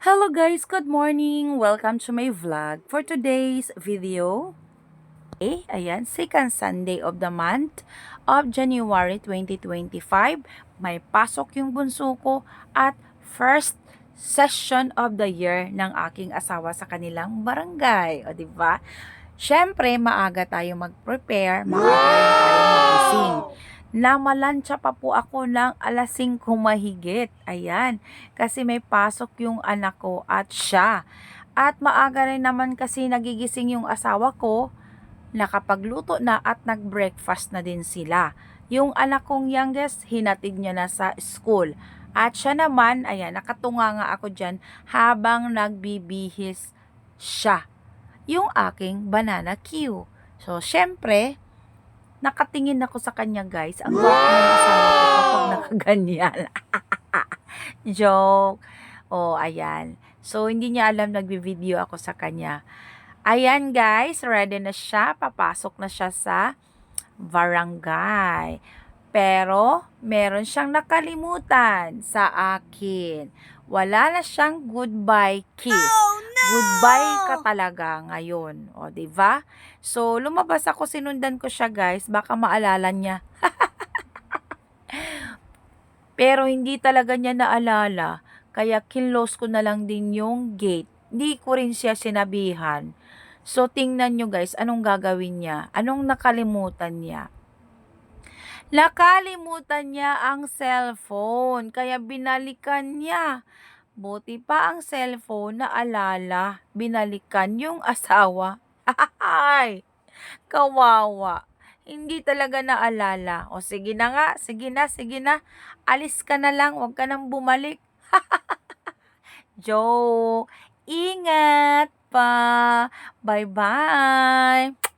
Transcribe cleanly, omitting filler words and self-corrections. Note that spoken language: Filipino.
Hello guys, good morning! Welcome to my vlog. For today's video, ayan, second Sunday of the month of January 2025. May pasok yung bunso ko at first session of the year ng aking asawa sa kanilang barangay. O, diba? Siyempre, maaga tayo mag-prepare, maaga rin tayo magising. Namalansya pa po ako ng alas 5 mahigit. Ayan, kasi may pasok yung anak ko at siya. At maaga rin naman kasi nagigising yung asawa ko, nakapagluto na at nag-breakfast na din sila. Yung anak kong youngest, hinatid niya na sa school. At siya naman, ayan, nakatunga nga ako dyan habang nagbibihis siya. Yung aking banana Q. So, syempre, nakatingin ako sa kanya guys. Ang gwapo ng asawa ko kapag nakaganyan. Joke. Oh, ayan. So, hindi niya alam nagbi-video ako sa kanya. Ayan guys, ready na siya. Papasok na siya sa barangay. Pero, meron siyang nakalimutan sa akin. Wala na siyang goodbye kiss. Oh, no! Goodbye ka talaga ngayon. O, diba? So, lumabas ako, sinundan ko siya guys. Baka maalala niya. Pero hindi talaga niya naalala. Kaya kinlose ko na lang din yung gate. Hindi ko rin siya sinabihan. So, tingnan nyo guys, anong gagawin niya? Anong nakalimutan niya? Nakalimutan niya ang cellphone, kaya binalikan niya. Buti pa ang cellphone na alala, binalikan yung asawa. Ay, kawawa. Hindi talaga naalala. O sige na nga, sige na, sige na. Alis ka na lang, huwag ka nang bumalik. Joke. Ingat pa. Bye-bye.